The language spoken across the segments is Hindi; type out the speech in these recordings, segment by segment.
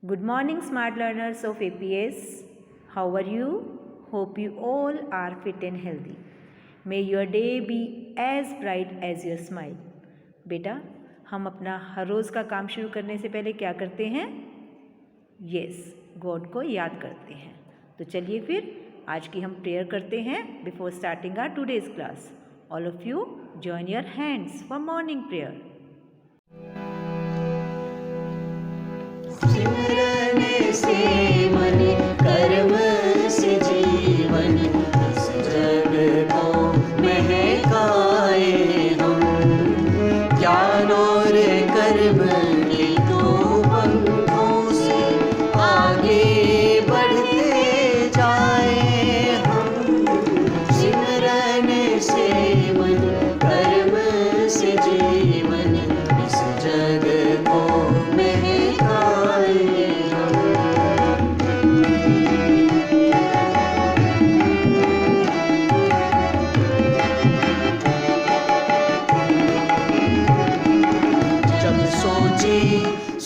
Good morning, smart learners of APS. How are you? Hope you all are fit and healthy. May your day be as bright as your smile. बेटा, हम अपना हर रोज़ का काम शुरू करने से पहले क्या करते हैं? यस, गॉड को याद करते हैं. तो चलिए फिर आज की हम प्रेयर करते हैं before starting our today's class. All of you join your hands for morning prayer. सिमरन से मन कर्म से जीवन इस जग को महकाए हम ज्ञान और कर्म के दो पंथों से आगे बढ़ते जाए हम सिमरन से मन कर्म से जीवन इस जग को महकाए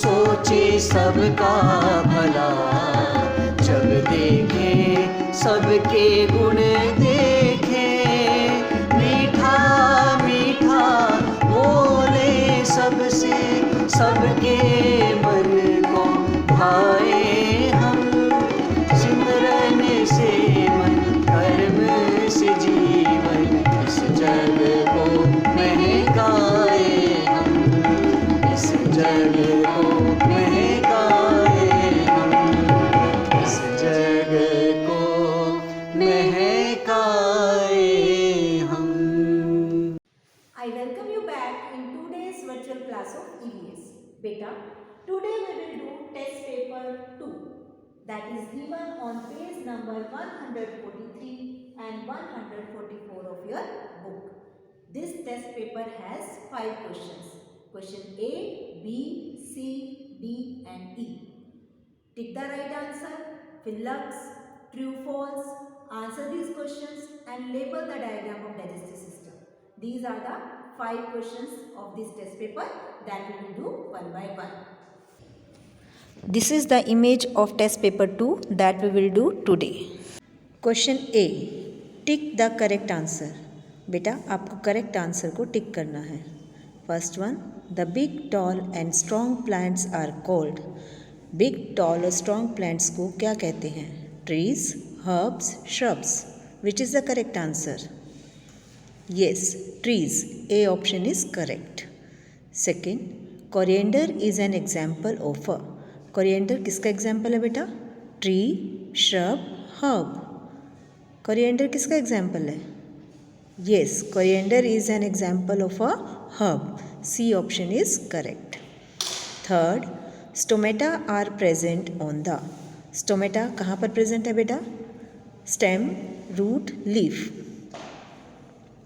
सोचे सबका भला जब देखे सबके गुण देखे मीठा मीठा बोले सबसे सबके मन को भाए हम सिमरन से मन कर्म से जीवन इस जग को महकाए हम इस जग को महकाए हम इस जग को महकाए हम. I welcome you back in today's virtual class of EVS. Beta, today we will do test paper 2 that is given on page number 143 and 144 of your book. This test paper has 5 questions. Question A, B, C, D and E. Tick the right answer, fill ups, true, false, answer these questions and label the diagram of digestive system. These are the 5 questions of this test paper that we will do one by one. This is the image of test paper 2 that we will do today. Question A. Tick the correct answer. बेटा आपको करेक्ट आंसर को टिक करना है. First one, the big tall and strong plants are called. Big tall और स्ट्रॉन्ग प्लांट्स को क्या कहते हैं? Trees, herbs, shrubs. Which is the correct answer? Yes, trees. A option is correct. Second, coriander is an example of a. Coriander किसका example है बेटा? Tree, shrub, herb. Coriander किसका example है? Yes, coriander is an example of a herb. C option is correct. Third, stomata are present on the. Stomata कहाँ पर present है बेटा? Stem, root, leaf.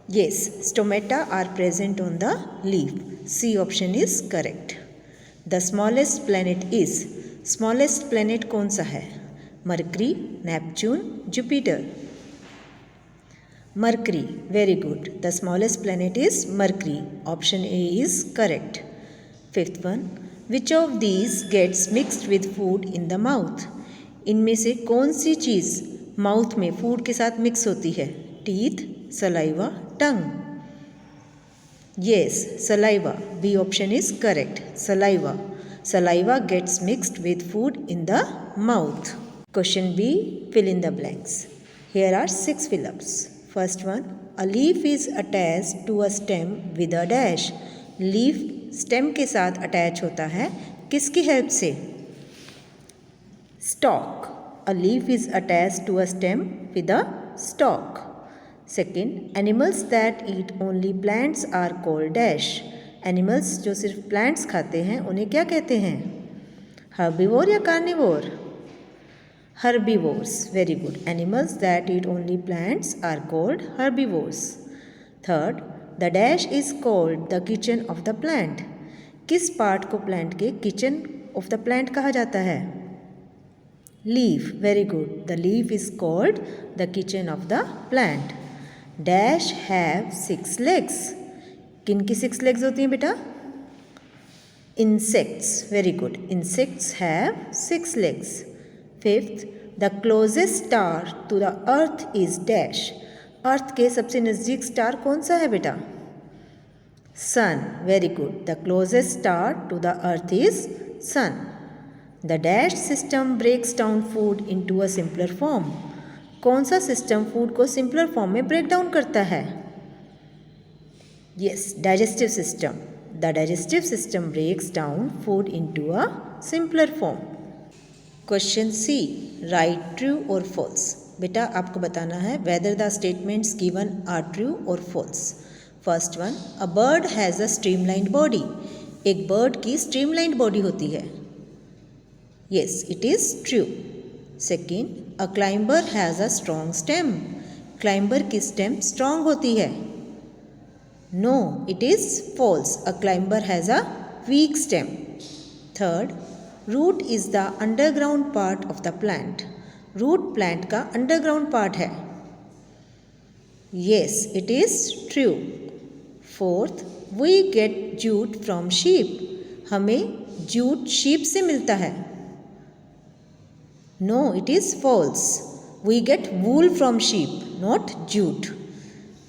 Yes, stomata are present on the leaf. C option is correct. The smallest planet is. Smallest planet कौन सा है? Mercury, Neptune, Jupiter. Mercury. Very good. The smallest planet is Mercury. Option A is correct. Fifth one. Which of these gets mixed with food in the mouth? इनमें से कौन सी चीज़ माउथ में फूड के साथ मिक्स होती है? Teeth, saliva, tongue. Yes, saliva. B option is correct. Saliva. Saliva gets mixed with food in the mouth. Question B. Fill in the blanks. Here are 6 fill-ups. First one. A leaf is attached to a stem with a dash. Leaf stem के साथ attach होता है किसकी help से? Stalk. A leaf is attached to a stem with a stalk. Second, animals that eat only plants are called dash. Animals जो सिर्फ plants खाते हैं उन्हें क्या कहते हैं? Herbivore या carnivore? Herbivores. Very good. Animals that eat only plants are called herbivores. Third, the dash is called the kitchen of the plant. किस part को plant के kitchen of the plant कहा जाता है? Leaf. Very good. The leaf is called the kitchen of the plant. Dash have 6 legs. किन की 6 legs होती हैं बेटा? insects. Very good. Insects have 6 legs. Fifth, the closest star to the earth is dash. अर्थ के सबसे नज़दीक स्टार कौन सा है बेटा? Sun. Very good. The closest star to the earth is sun. The dash system breaks down food into a simpler form. कौन सा सिस्टम फूड को सिंपलर फॉर्म में ब्रेक डाउन करता है? Yes, digestive system. The digestive system breaks down food into a simpler form. Question C, right true और फॉल्स. बेटा आपको बताना है whether the statements given are true और false. First one, a bird has a streamlined body. एक बर्ड की स्ट्रीमलाइंड बॉडी होती है. Yes, it is true. Second, a climber has a strong stem. Climber की स्टेम स्ट्रॉन्ग होती है. No, it is false. A climber has a weak stem. Third, root is the underground part of the plant. Root plant का अंडरग्राउंड पार्ट है. Yes, it is true. Fourth, we get jute from sheep. हमें जूट शीप से मिलता है. No, it is false. We get wool from sheep, not jute.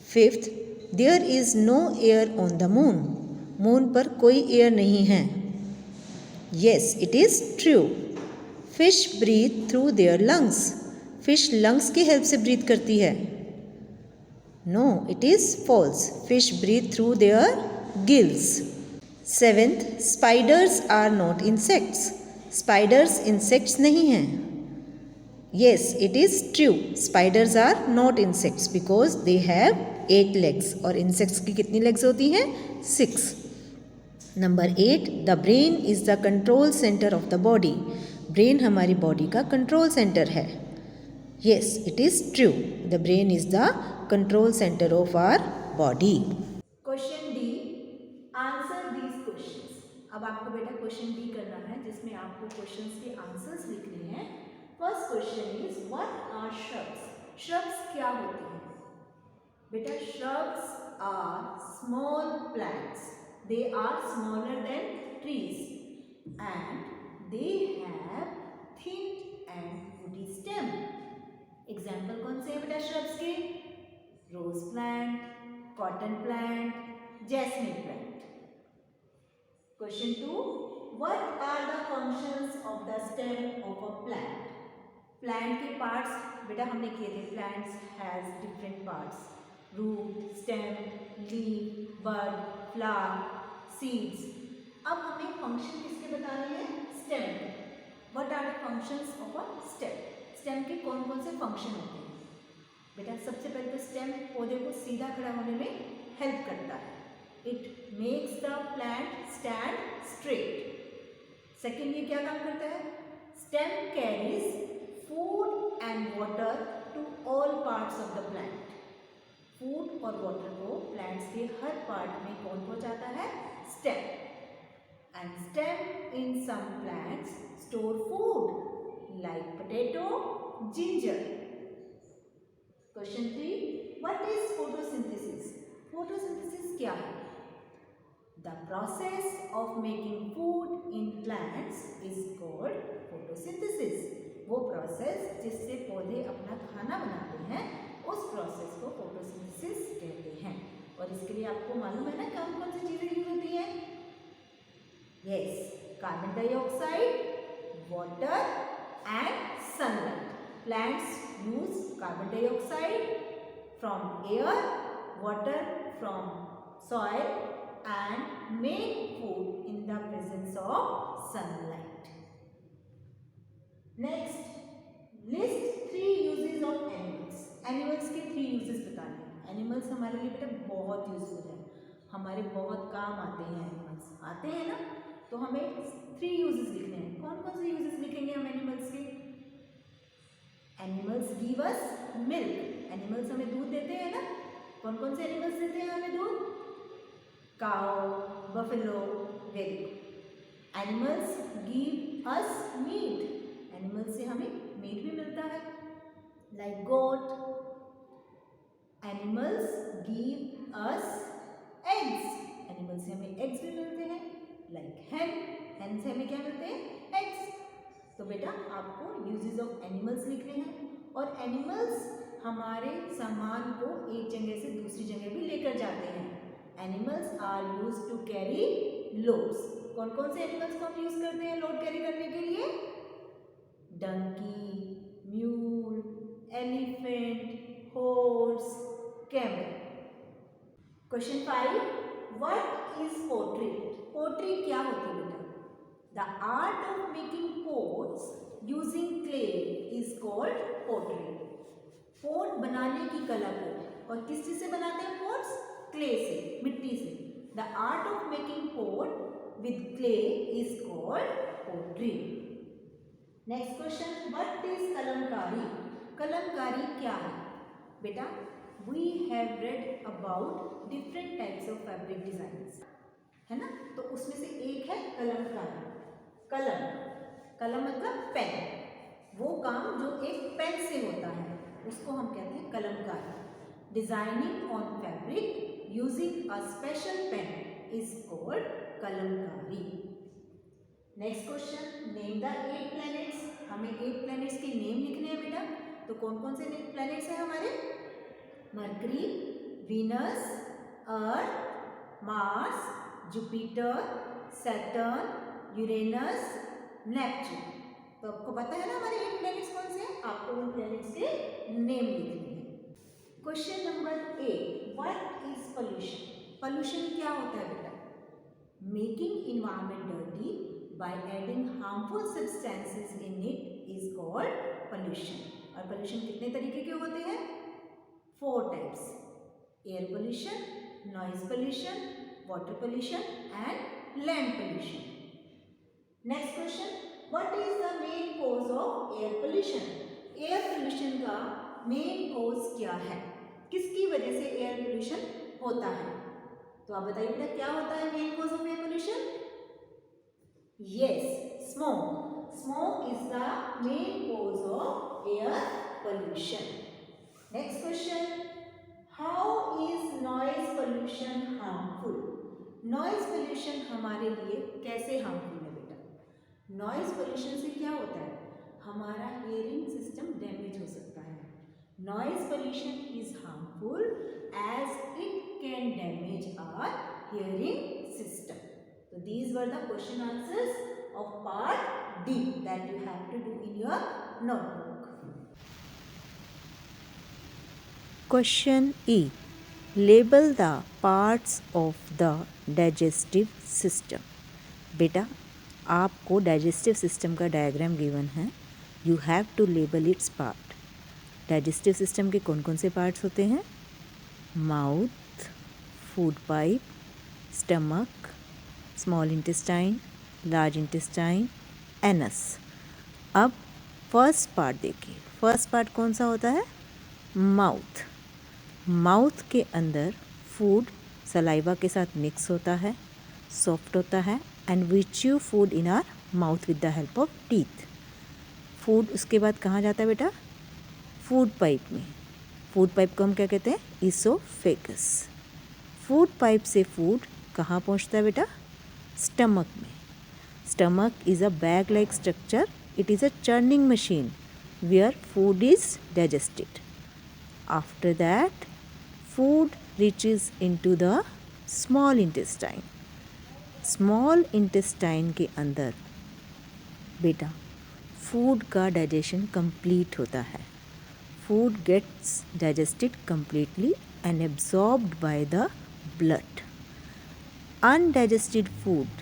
Fifth, there is no air on the moon. Moon पर कोई एयर नहीं है. Yes, it is true. Fish breathe through their lungs. Fish lungs की हेल्प से ब्रीथ करती है. No, it is false. Fish breathe through their gills. Seventh, spiders are not insects. Spiders insects नहीं हैं. Yes, it is true. Spiders are not insects because they have 8 legs. और इंसेक्ट्स की कितनी लेग्स होती हैं? 6. Number 8, the brain is the control centre of the body. Brain हमारी बॉडी का कंट्रोल सेंटर है. Yes, it is true. The brain is the control centre of our body. Question D, answer these questions. अब आपको बेटा क्वेश्चन डी करना है जिसमें आपको क्वेश्चंस के आंसर्स लिखने हैं. First question is what are shrubs. Shrubs क्या होते हैं? बेटा shrubs are small plants. They are smaller than trees and they have thin and woody stem. Example कौन से हैं बेटा श्रब्स के? Rose plant, cotton plant, jasmine plant. Question 2, what are the functions of the stem of a plant. Plant के पार्ट्स बेटा हमने किए थे. Plants has different parts. Root, stem, leaf, bud, flower, seeds. अब हमें फंक्शन किसके बताने हैं? Stem. What are the functions of a stem. Stem के कौन कौन से फंक्शन होते हैं? बेटा सबसे पहले तो स्टेम पौधे को सीधा खड़ा होने में हेल्प करता है. It makes the plant stand straight. Second, ये क्या काम करता है? Stem carries food and water to all parts of the plant. Food और वाटर को प्लांट्स के हर पार्ट में कौन पहुंचाता है? Stem. And stem in some plants store food like potato, ginger. Question 3, what is photosynthesis? Photosynthesis क्या है? The process of making food in plants is called photosynthesis. वो प्रोसेस जिससे पौधे अपना खाना बनाते हैं उस प्रोसेस को फोटोसिंथेसिस कहते हैं. और इसके लिए आपको मालूम है ना कौन कौन सी चीज़ें यूज होती हैं? Yes, carbon dioxide, water and sunlight. Plants use carbon dioxide from air, water from soil and make food in the presence of sunlight. Next, list 3 uses of animals. Animals के 3 uses बताने हैं. Animals हमारे लिए बेटा बहुत यूजफुल है. हमारे बहुत काम आते हैं. एनिमल्स आते हैं ना, तो हमें 3 यूजेस लिखने हैं. कौन कौन से यूजेस लिखेंगे हम एनिमल्स के? Animals give us milk. Animals हमें दूध देते हैं ना. कौन कौन से एनिमल्स देते हैं हमें दूध? Cow, buffalo. Very good. Animals give us meat. Animals से हमें मीट भी मिलता है like goat. Animals give us eggs. Animals से हमें एग्स भी मिलते हैं. लाइक hen, hen से हमें क्या मिलते हैं eggs। तो बेटा आपको यूजेस ऑफ एनिमल्स लिखने हैं और एनिमल्स हमारे सामान को एक जगह से दूसरी जगह भी लेकर जाते हैं। Animals are used to carry loads. कौन कौन से एनिमल्स को हम यूज करते हैं लोड कैरी करने के लिए? Donkey, mule, elephant, horse, camel. Question 5, what is pottery? Pottery क्या होती है बेटा? The art of making pots using clay is called pottery. Pot बनाने की कला को, और किस चीज से बनाते हैं पोट्स? क्ले से, मिट्टी से। The art of making pot with clay is called pottery. Next question, what is Kalamkari? Kalamkari क्या है बेटा? We have read about different types of fabric designs, है ना? तो उसमें से एक है कलमकारी। कलम, कलम मतलब पेन, वो काम जो एक पेन से होता है उसको हम कहते हैं Kalamkari. Designing on fabric using a special pen is called Kalamkari. Next question, name the 8 planets. हमें 8 प्लैनेट्स के नेम लिखने हैं बेटा। तो कौन कौन से प्लैनेट्स हैं हमारे? Mercury, Venus, Earth, Mars, Jupiter, Saturn, Uranus, Neptune. तो आपको पता है ना हमारे 8 प्लैनेट्स कौन से हैं? आपको उन प्लैनेट्स के नेम लिखने हैं। Question number 8, what is pollution? Pollution क्या होता है बेटा? Making environment dirty by adding harmful substances in it is called pollution। और pollution कितने तरीके के होते हैं? 4 types: air pollution, noise pollution, water pollution and land pollution। Next question, what is the main cause of air pollution? air pollution का main cause क्या है? किसकी वजह से air pollution होता है? तो आप बताइए बेटा क्या होता है main cause of air pollution? Yes, smoke. Smoke is the main cause of air pollution। Next question, how is noise pollution harmful? Noise pollution हमारे लिए कैसे harmful है बेटा? Noise pollution से क्या होता है? हमारा hearing system damage हो सकता है। Noise pollution is harmful as it can damage our hearing system। So these were the question answers of part D that you have to do in your notebook। Question E. Label the parts of the digestive system। बेटा आपको digestive system का डायग्राम गिवन है। You have to label its part। digestive system के कौन कौन से parts होते हैं? Mouth, food pipe, stomach, small intestine, large intestine, anus. अब फर्स्ट पार्ट देखिए। फर्स्ट पार्ट कौन सा होता है? माउथ। माउथ के अंदर फूड सलाइवा के साथ मिक्स होता है, सॉफ्ट होता है and we chew food in our mouth with the help of teeth. Food उसके बाद कहाँ जाता है बेटा? फूड पाइप में। फूड पाइप को हम क्या कहते हैं? ईसोफेगस। फूड पाइप से फूड कहाँ पहुँचता है बेटा? स्टमक में। Stomach is a bag like structure. It is a churning machine where food is digested। After that, food reaches into the small intestine। Small intestine के अंदर बेटा फूड का डाइजेशन कंप्लीट होता है। Food gets digested completely and absorbed by the blood। Undigested food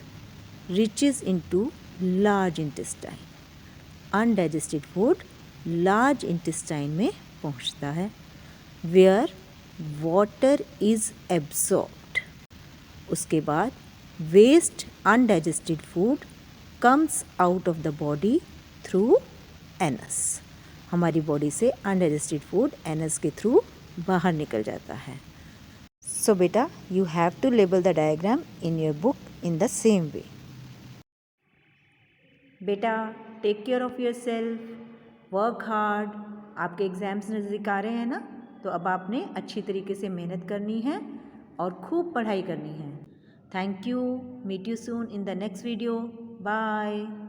reaches into large intestine। Undigested food large intestine में पहुंचता है where water is absorbed। उसके बाद waste undigested food comes out of the body through anus। हमारी बॉडी से undigested food anus के थ्रू बाहर निकल जाता है। So beta, you have to label the diagram in your book in the same way। बेटा take care of yourself, work hard. आपके एग्ज़ाम्स नज़दीक आ रहे हैं ना, तो अब आपने अच्छी तरीके से मेहनत करनी है और खूब पढ़ाई करनी है। Thank you. Meet you soon in the next video. Bye.